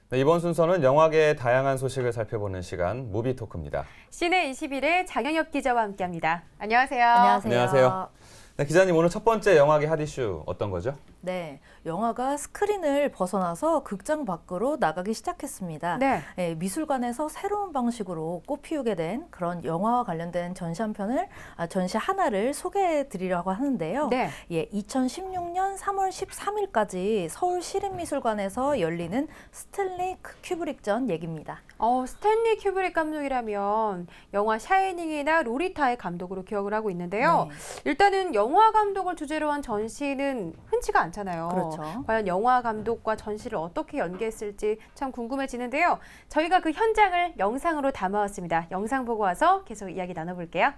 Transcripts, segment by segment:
네, 이번 순서는 영화계의 다양한 소식을 살펴보는 시간 무비토크입니다. 시내 21의 장영엽 기자와 함께합니다. 안녕하세요. 안녕하세요. 네, 기자님 오늘 첫 번째 영화계 핫 이슈 어떤 거죠? 네, 영화가 스크린을 벗어나서 극장 밖으로 나가기 시작했습니다. 네. 미술관에서 새로운 방식으로 꽃피우게 된 그런 영화와 관련된 전시 하나를 소개해 드리려고 하는데요. 네. 2016년 3월 13일까지 서울시립미술관에서 열리는 스탠리 큐브릭 전 얘기입니다. 스탠리 큐브릭 감독이라면 영화 샤이닝이나 로리타의 감독으로 기억을 하고 있는데요. 네. 일단은 영화 감독을 주제로 한 전시는 흔치가 않잖아요. 그렇죠. 과연 영화 감독과 전시를 어떻게 연계했을지 참 궁금해지는데요. 저희가 그 현장을 영상으로 담아왔습니다. 영상 보고 와서 계속 이야기 나눠볼게요.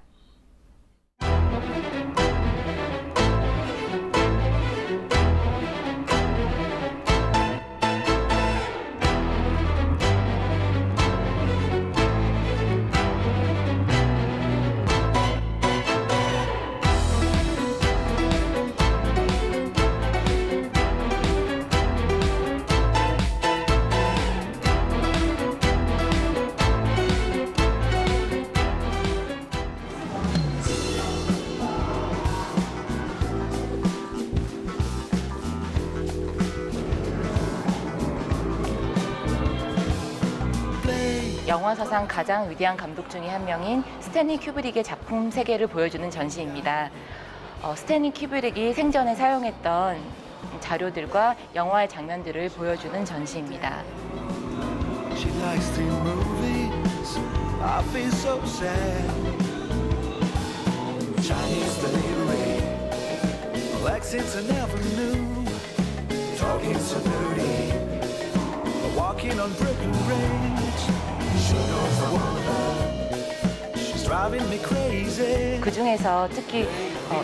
영화 사상 가장 위대한 감독 중에 한 명인 스탠리 큐브릭의 작품 세계를 보여주는 전시입니다. 스탠리 큐브릭이 생전에 사용했던 자료들과 영화의 장면들을 보여주는 전시입니다. She likes the movies. I feel so sad. Chinese delivery. Lexington Avenue. Talking so dirty. Walking on Brooklyn Bridge. She knows I want her. She's driving me crazy. 그 중에서 특히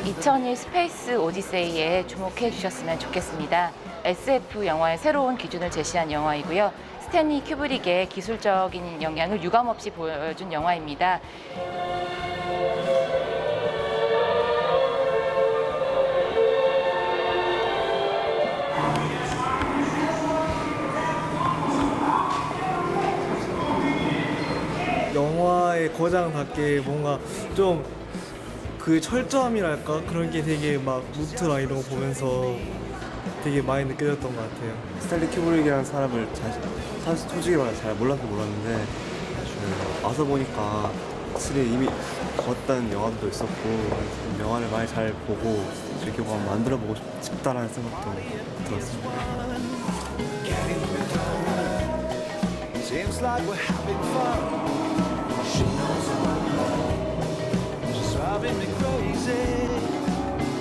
2001 스페이스 오디세이에 주목해 주셨으면 좋겠습니다. SF 영화의 새로운 기준을 제시한 영화이고요. 스탠리 큐브릭의 기술적인 영향을 유감없이 보여준 영화입니다. 영화의 거장답게 뭔가 좀 그 철저함이랄까 그런 게 되게 막 루트랑 이런 거 보면서 되게 많이 느껴졌던 것 같아요. 스탠리 큐브릭이라는 사람을 사실 솔직히 말해 잘 몰랐는데 와서 보니까 확실히 이미 봤던 영화도 있었고 영화를 많이 잘 보고 이렇게 만들어 보고 싶다라는 생각도 들었습니다. Seems like we're having fun. She knows I want her. She's driving me crazy.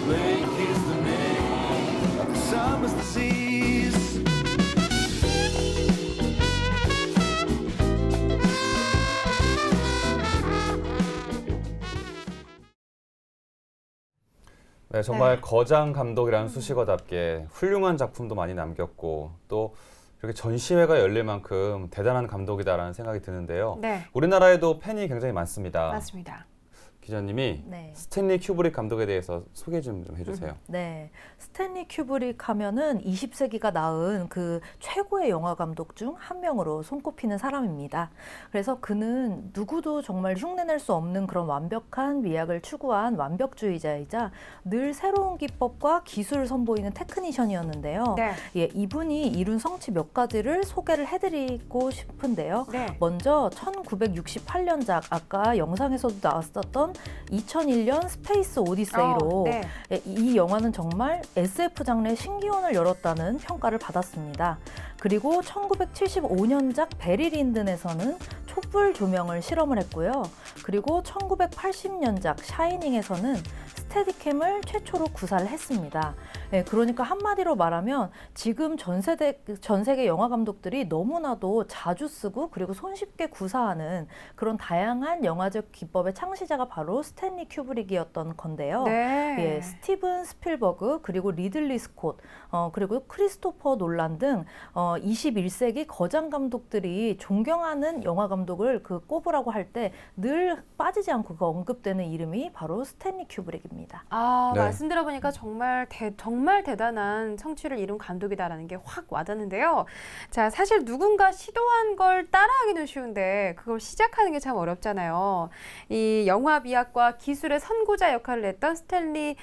Blake is the name. The summer's the seas. 네, 정말 거장 감독이라는 수식어답게 훌륭한 작품도 많이 남겼고 또 이렇게 전시회가 열릴 만큼 대단한 감독이다라는 생각이 드는데요. 네. 우리나라에도 팬이 굉장히 많습니다. 맞습니다. 기자님이 네. 스탠리 큐브릭 감독에 대해서 소개 좀 해주세요. 네, 스탠리 큐브릭 하면은 20세기가 낳은 그 최고의 영화 감독 중 한 명으로 손꼽히는 사람입니다. 그래서 그는 누구도 정말 흉내낼 수 없는 그런 완벽한 미학을 추구한 완벽주의자이자 늘 새로운 기법과 기술을 선보이는 테크니션이었는데요. 네. 이분이 이룬 성취 몇 가지를 소개를 해드리고 싶은데요. 네. 먼저 1968년작 아까 영상에서도 나왔었던 2001년 스페이스 오디세이로 네. 이 영화는 정말 SF 장르의 신기원을 열었다는 평가를 받았습니다. 그리고 1975년작 베리 린든에서는 촛불 조명을 실험을 했고요. 그리고 1980년작 샤이닝에서는 스테디캠을 최초로 구사를 했습니다. 그러니까 한마디로 말하면 지금 전 세계 영화 감독들이 너무나도 자주 쓰고 그리고 손쉽게 구사하는 그런 다양한 영화적 기법의 창시자가 바로 스탠리 큐브릭이었던 건데요. 네. 스티븐 스필버그 그리고 리들리 스콧 그리고 크리스토퍼 놀란 등 21세기 거장 감독들이 존경하는 영화 감독을 꼽으라고 할 때 늘 빠지지 않고 언급되는 이름이 바로 스탠리 큐브릭입니다. 네. 말씀 들어보니까 정말 정말 대단한 성취를 이룬 감독이다라는 게 확 와닿는데요. 자, 사실 누군가 시도한 걸 따라하기는 쉬운데 그걸 시작하는 게 참 어렵잖아요. 이 영화 미학과 기술의 선구자 역할을 했던 스탠리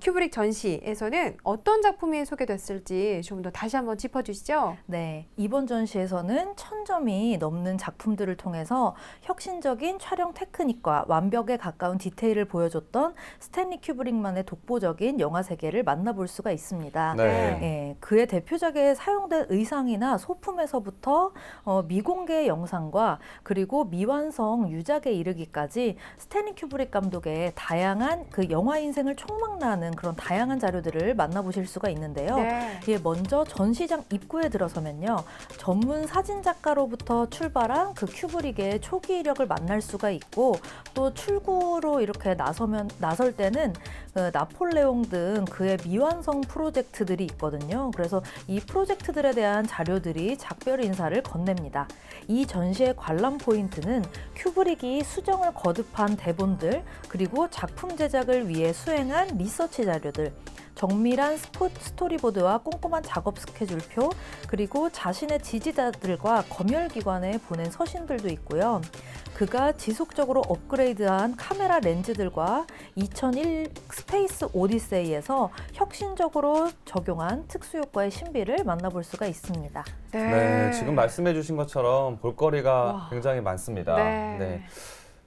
큐브릭 전시에서는 어떤 작품이 소개됐을지 좀 더 다시 한번 짚어주시죠. 네, 이번 전시에서는 1000점이 넘는 작품들을 통해서 혁신적인 촬영 테크닉과 완벽에 가까운 디테일을 보여줬던 스탠리 큐브릭만의 독보적인 영화 세계를 만나볼 수가 있습니다. 네. 예, 그의 대표작에 사용된 의상이나 소품에서부터 미공개 영상과 그리고 미완성 유작에 이르기까지 스탠리 큐브릭 감독의 다양한 그 영화 인생을 총망라하는 그런 다양한 자료들을 만나보실 수가 있는데요. 네. 예, 먼저 전시장 입구에 들어서면요, 전문 사진 작가로부터 출발한 그 큐브릭의 초기 이력을 만날 수가 있고, 또 출구로 이렇게 나설 때는 그 나폴레옹 등 그의 미완성 프로젝트들이 있거든요. 그래서 이 프로젝트들에 대한 자료들이 작별 인사를 건넵니다. 이 전시의 관람 포인트는 큐브릭이 수정을 거듭한 대본들, 그리고 작품 제작을 위해 수행한 리서치 자료들, 정밀한 스토리보드와 꼼꼼한 작업 스케줄표, 그리고 자신의 지지자들과 검열기관에 보낸 서신들도 있고요. 그가 지속적으로 업그레이드한 카메라 렌즈들과 2001 스페이스 오디세이에서 혁신적으로 적용한 특수효과의 신비를 만나볼 수가 있습니다. 네, 지금 말씀해 주신 것처럼 볼거리가 와. 굉장히 많습니다. 네.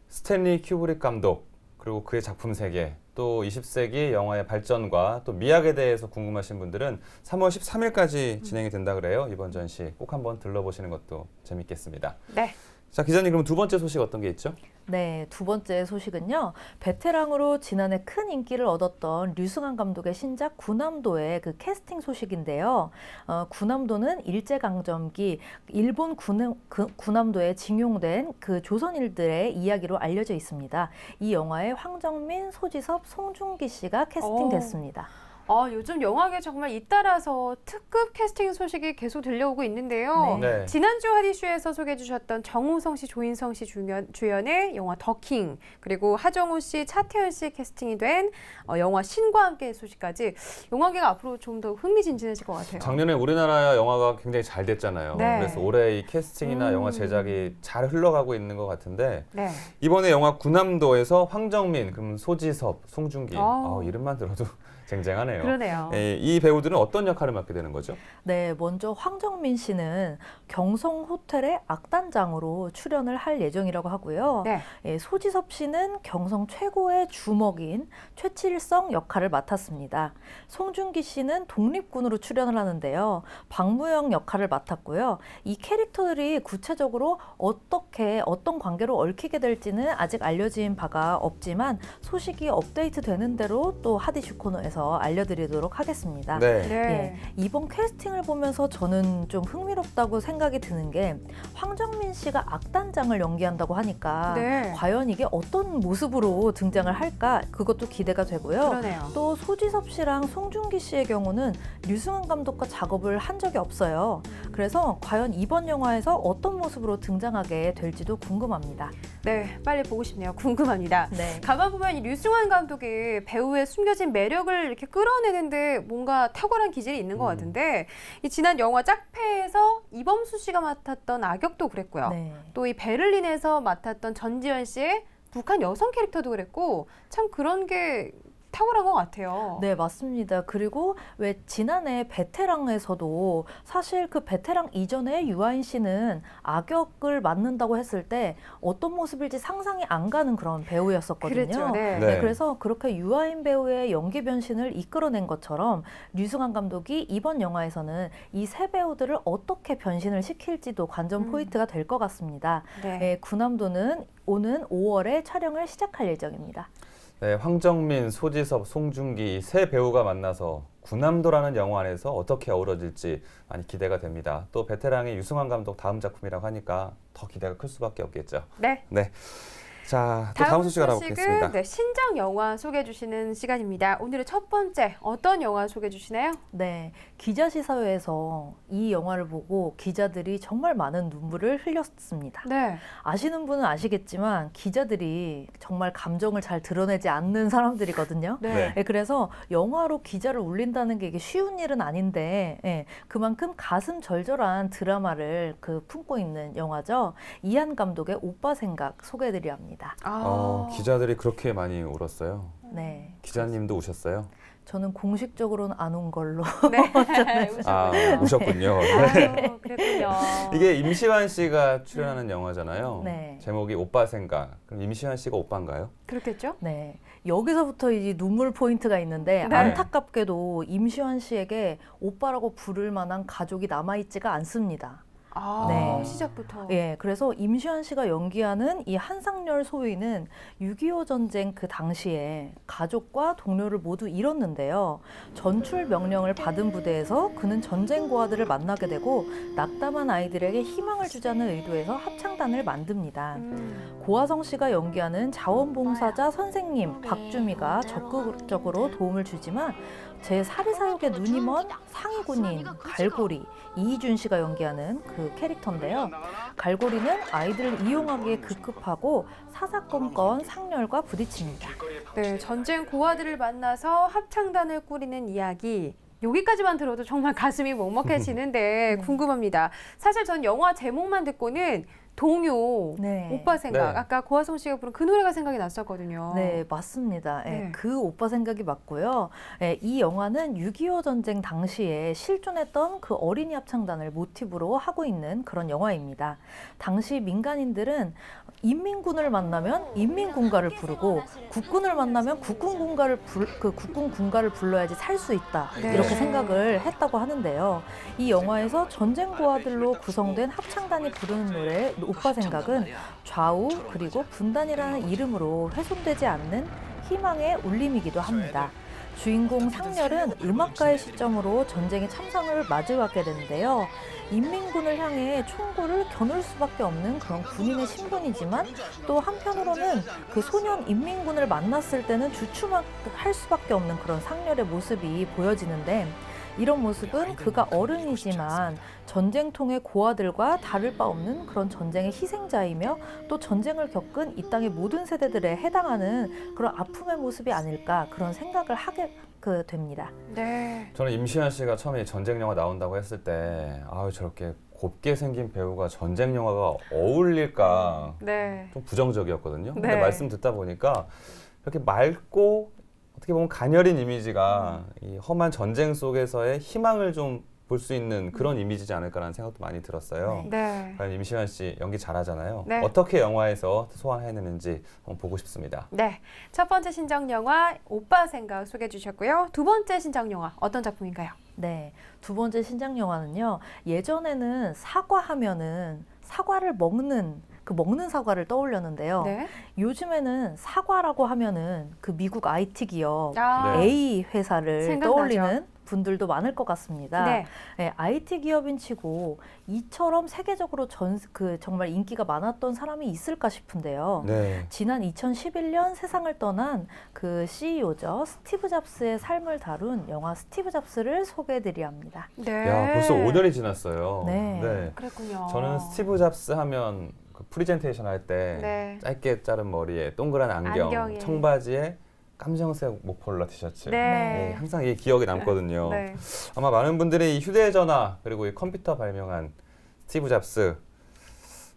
스탠리 큐브릭 감독, 그리고 그의 작품 세계, 또 20세기 영화의 발전과 또 미학에 대해서 궁금하신 분들은 3월 13일까지 진행이 된다 그래요. 이번 전시 꼭 한번 들러보시는 것도 재밌겠습니다. 네. 자, 기자님, 그럼 두 번째 소식 어떤 게 있죠? 네, 두 번째 소식은요. 베테랑으로 지난해 큰 인기를 얻었던 류승환 감독의 신작 군함도의 그 캐스팅 소식인데요. 군함도는 일제강점기 일본 군함도에 징용된 그 조선인들의 이야기로 알려져 있습니다. 이 영화에 황정민, 소지섭, 송중기 씨가 캐스팅됐습니다. 요즘 영화계 정말 잇따라서 특급 캐스팅 소식이 계속 들려오고 있는데요. 네. 지난주 핫이슈에서 소개해 주셨던 정우성 씨, 조인성 씨 주연의 영화 더킹, 그리고 하정우 씨, 차태현 씨 캐스팅이 된 영화 신과 함께 소식까지 영화계가 앞으로 좀 더 흥미진진해질 것 같아요. 작년에 우리나라 영화가 굉장히 잘 됐잖아요. 네. 그래서 올해 이 캐스팅이나 영화 제작이 잘 흘러가고 있는 것 같은데 네. 이번에 영화 군함도에서 황정민, 그럼 소지섭, 송중기, 어. 이름만 들어도 쟁쟁하네요. 그러네요. 이 배우들은 어떤 역할을 맡게 되는 거죠? 네, 먼저 황정민 씨는 경성 호텔의 악단장으로 출연을 할 예정이라고 하고요. 네. 예, 소지섭 씨는 경성 최고의 주먹인 최칠성 역할을 맡았습니다. 송중기 씨는 독립군으로 출연을 하는데요. 박무영 역할을 맡았고요. 이 캐릭터들이 구체적으로 어떤 관계로 얽히게 될지는 아직 알려진 바가 없지만 소식이 업데이트 되는 대로 또 핫이슈 코너에서 알려드리도록 하겠습니다. 네. 네. 예, 이번 캐스팅을 보면서 저는 좀 흥미롭다고 생각이 드는 게 황정민 씨가 악단장을 연기한다고 하니까 네. 과연 이게 어떤 모습으로 등장을 할까 그것도 기대가 되고요. 그러네요. 또 소지섭 씨랑 송중기 씨의 경우는 류승환 감독과 작업을 한 적이 없어요. 그래서 과연 이번 영화에서 어떤 모습으로 등장하게 될지도 궁금합니다. 네, 빨리 보고 싶네요. 궁금합니다. 네. 가만 보면 이 류승환 감독이 배우의 숨겨진 매력을 이렇게 끌어내는데 뭔가 탁월한 기질이 있는 것 같은데 이 지난 영화 짝패에서 이범수 씨가 맡았던 악역도 그랬고요. 네. 또 이 베를린에서 맡았던 전지현 씨의 북한 여성 캐릭터도 그랬고 참 그런 게 탁월한 것 같아요. 네, 맞습니다. 그리고 왜 지난해 베테랑에서도 사실 그 베테랑 이전에 유아인 씨는 악역을 맡는다고 했을 때 어떤 모습일지 상상이 안 가는 그런 배우였었거든요. 그랬죠. 네. 네. 그래서 그렇게 유아인 배우의 연기 변신을 이끌어낸 것처럼 류승환 감독이 이번 영화에서는 이 세 배우들을 어떻게 변신을 시킬지도 관전 포인트가 될 것 같습니다. 네. 네, 군함도는 오는 5월에 촬영을 시작할 예정입니다. 네, 황정민, 소지섭, 송중기 이 세 배우가 만나서 군함도라는 영화 안에서 어떻게 어우러질지 많이 기대가 됩니다. 또 베테랑의 유승환 감독 다음 작품이라고 하니까 더 기대가 클 수밖에 없겠죠. 네. 네. 자, 또 다음 소식 알아보겠습니다. 네, 신작 영화 소개해 주시는 시간입니다. 오늘의 첫 번째 어떤 영화 소개해 주시나요? 네, 기자시사회에서 이 영화를 보고 기자들이 정말 많은 눈물을 흘렸습니다. 네. 아시는 분은 아시겠지만 기자들이 정말 감정을 잘 드러내지 않는 사람들이거든요. 네. 네, 그래서 영화로 기자를 울린다는 게 이게 쉬운 일은 아닌데 예, 그만큼 가슴 절절한 드라마를 품고 있는 영화죠. 이한 감독의 오빠 생각 소개해드려 합니다. 기자들이 그렇게 많이 울었어요. 네, 기자님도 우셨어요? 저는 공식적으로는 안 온 걸로. 네. 우셨군요. 아유, 그랬군요. 이게 임시완 씨가 출연하는 영화잖아요. 네. 제목이 오빠 생각. 그럼 임시완 씨가 오빠인가요? 그렇겠죠? 네, 여기서부터 이제 눈물 포인트가 있는데 네. 안타깝게도 임시완 씨에게 오빠라고 부를 만한 가족이 남아있지가 않습니다. 네. 시작부터. 예, 그래서 임시완 씨가 연기하는 이 한상렬 소위는 6.25 전쟁 그 당시에 가족과 동료를 모두 잃었는데요. 전출 명령을 받은 부대에서 그는 전쟁 고아들을 만나게 되고 낙담한 아이들에게 희망을 주자는 의도에서 합창단을 만듭니다. 고아성 씨가 연기하는 자원봉사자 선생님 박주미가 적극적으로 도움을 주지만 제 사리사욕에 눈이 먼 상위군인 갈고리 이희준 씨가 연기하는 그 캐릭터인데요. 갈고리는 아이들을 이용하기에 급급하고 사사건건 상렬과 부딪힙니다. 네, 전쟁 고아들을 만나서 합창단을 꾸리는 이야기. 여기까지만 들어도 정말 가슴이 먹먹해지는데 궁금합니다. 사실 전 영화 제목만 듣고는 동요, 네. 오빠 생각, 네. 아까 고아성 씨가 부른 그 노래가 생각이 났었거든요. 네, 맞습니다. 예, 네. 그 오빠 생각이 맞고요. 예, 이 영화는 6.25 전쟁 당시에 실존했던 그 어린이 합창단을 모티브로 하고 있는 그런 영화입니다. 당시 민간인들은 인민군을 만나면 인민군가를 부르고 국군을 만나면 국군 군가를 불러야지 살 수 있다. 네. 이렇게 생각을 했다고 하는데요. 이 영화에서 전쟁 고아들로 구성된 합창단이 부르는 노래 오빠 생각은 좌우 그리고 분단이라는 이름으로 훼손되지 않는 희망의 울림이기도 합니다. 주인공 상렬은 음악가의 시점으로 전쟁의 참상을 마주하게 되는데요. 인민군을 향해 총구를 겨눌 수밖에 없는 그런 군인의 신분이지만 또 한편으로는 그 소년 인민군을 만났을 때는 주춤할 수밖에 없는 그런 상렬의 모습이 보여지는데 이런 모습은 그가 어른이지만 전쟁통의 고아들과 다를 바 없는 그런 전쟁의 희생자이며 또 전쟁을 겪은 이 땅의 모든 세대들에 해당하는 그런 아픔의 모습이 아닐까 그런 생각을 하게 됩니다. 네. 저는 임시완 씨가 처음에 전쟁 영화 나온다고 했을 때 저렇게 곱게 생긴 배우가 전쟁 영화가 어울릴까 네. 좀 부정적이었거든요. 근데 네. 말씀 듣다 보니까 이렇게 맑고 어떻게 보면 가녀린 이미지가 이 험한 전쟁 속에서의 희망을 좀 볼 수 있는 그런 이미지지 않을까라는 생각도 많이 들었어요. 네. 과연 임시완 씨 연기 잘하잖아요. 네. 어떻게 영화에서 소화해내는지 한번 보고 싶습니다. 네. 첫 번째 신작 영화 오빠 생각 소개해 주셨고요. 두 번째 신작 영화 어떤 작품인가요? 네, 두 번째 신작 영화는요. 예전에는 사과하면은 사과를 먹는 사과를 떠올렸는데요. 네. 요즘에는 사과라고 하면은 그 미국 IT 기업 아, 네. A 회사를 생각나죠. 떠올리는 분들도 많을 것 같습니다. 네. 네, IT 기업인치고 이처럼 세계적으로 정말 인기가 많았던 사람이 있을까 싶은데요. 네. 지난 2011년 세상을 떠난 그 CEO죠. 스티브 잡스의 삶을 다룬 영화 스티브 잡스를 소개해드려 합니다. 네. 야, 벌써 5년이 지났어요. 네. 그랬군요. 저는 스티브 잡스 하면 그 프리젠테이션 할 때 네. 짧게 자른 머리에 동그란 안경, 안경에. 청바지에 깜정색 목폴라 티셔츠. 네. 항상 이게 기억이 남거든요. 네. 아마 많은 분들이 이 휴대전화 그리고 이 컴퓨터 발명한 스티브 잡스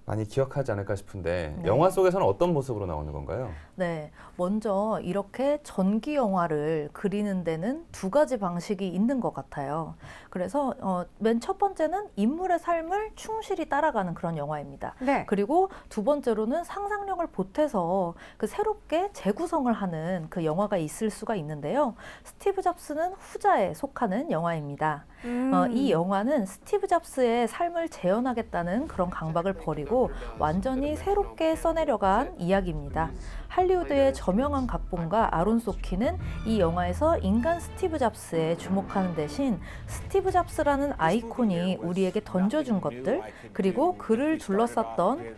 많이 기억하지 않을까 싶은데 네. 영화 속에서는 어떤 모습으로 나오는 건가요? 네, 먼저 이렇게 전기 영화를 그리는 데는 두 가지 방식이 있는 것 같아요. 그래서 맨 첫 번째는 인물의 삶을 충실히 따라가는 그런 영화입니다. 네. 그리고 두 번째로는 상상력을 보태서 그 새롭게 재구성을 하는 그 영화가 있을 수가 있는데요. 스티브 잡스는 후자에 속하는 영화입니다. 이 영화는 스티브 잡스의 삶을 재현하겠다는 그런 강박을 버리고 완전히 새롭게 써내려간 이야기입니다. 할리우드의 저명한 각본가 아론 소키는 이 영화에서 인간 스티브 잡스에 주목하는 대신 스티브 잡스라는 아이콘이 우리에게 던져준 것들, 그리고 그를 둘러쌌던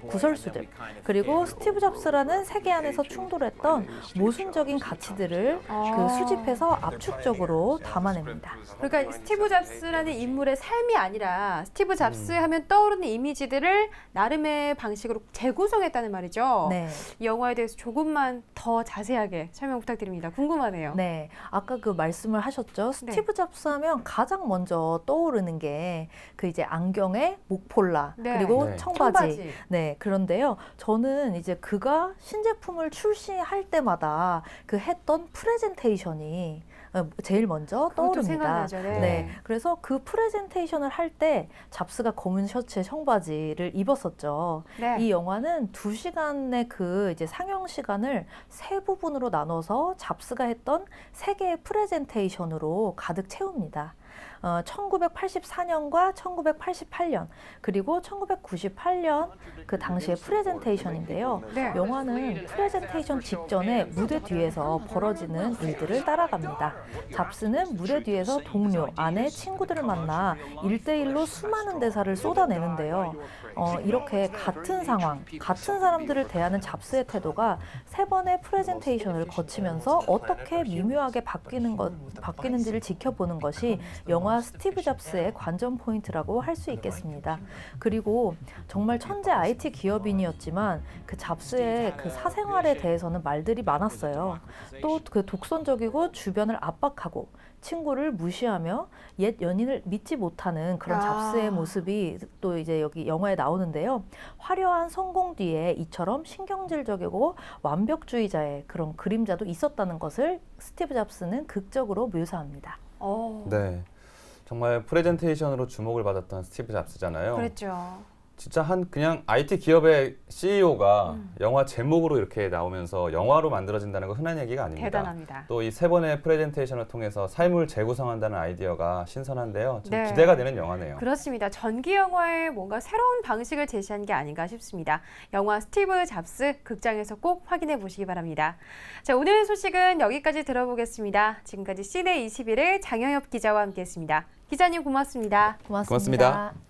구설수들, 그리고 스티브 잡스라는 세계 안에서 충돌했던 모순적인 가치들을 그 수집해서 압축적으로 담아냅니다. 그러니까 스티브 잡스라는 인물의 삶이 아니라 스티브 잡스 하면 떠오르는 이미지들을 나름의 방식으로 재구성했다는 말이죠. 네. 이 영화에 대해서 조금만 더 자세하게 설명 부탁드립니다. 궁금하네요. 네, 아까 그 말씀을 하셨죠. 스티브 잡스 하면 가장 먼저 떠오르는 게 그 이제 안경에 목폴라, 네. 그리고 네. 청바지. 네, 그런데요. 저는 이제 그가 신제품을 출시할 때마다 그 했던 프레젠테이션이 제일 먼저 그것도 떠오릅니다. 생각나죠. 네. 네, 그래서 그 프레젠테이션을 할 때 잡스가 검은 셔츠에 청바지를 입었었죠. 네. 이 영화는 2시간의 그 이제 상영 시간을 세 부분으로 나눠서 잡스가 했던 세 개의 프레젠테이션으로 가득 채웁니다. 1984년과 1988년 그리고 1998년 그 당시의 프레젠테이션인데요. 네. 영화는 프레젠테이션 직전에 무대 뒤에서 벌어지는 일들을 따라갑니다. 잡스는 무대 뒤에서 동료, 아내, 친구들을 만나 1대1로 수많은 대사를 쏟아내는데요. 이렇게 같은 상황, 같은 사람들을 대하는 잡스의 태도가 세 번의 프레젠테이션을 거치면서 어떻게 미묘하게 바뀌는지를 지켜보는 것이 영화 스티브 잡스의 관전 포인트라고 할 수 있겠습니다. 그리고 정말 천재 IT 기업인이었지만 그 잡스의 그 사생활에 대해서는 말들이 많았어요. 또 그 독선적이고 주변을 압박하고 친구를 무시하며 옛 연인을 믿지 못하는 그런 잡스의 모습이 또 이제 여기 영화에 나오는데요. 화려한 성공 뒤에 이처럼 신경질적이고 완벽주의자의 그런 그림자도 있었다는 것을 스티브 잡스는 극적으로 묘사합니다. 네. 정말 프레젠테이션으로 주목을 받았던 스티브 잡스잖아요. 그랬죠. 진짜 그냥 IT 기업의 CEO가 영화 제목으로 이렇게 나오면서 영화로 만들어진다는 건 흔한 얘기가 아닙니다. 대단합니다. 또 이 세 번의 프레젠테이션을 통해서 삶을 재구성한다는 아이디어가 신선한데요. 좀 네. 기대가 되는 영화네요. 그렇습니다. 전기 영화의 뭔가 새로운 방식을 제시한 게 아닌가 싶습니다. 영화 스티브 잡스 극장에서 꼭 확인해 보시기 바랍니다. 자, 오늘 소식은 여기까지 들어보겠습니다. 지금까지 시내 21의 장영엽 기자와 함께했습니다. 기자님 고맙습니다. 고맙습니다. 고맙습니다.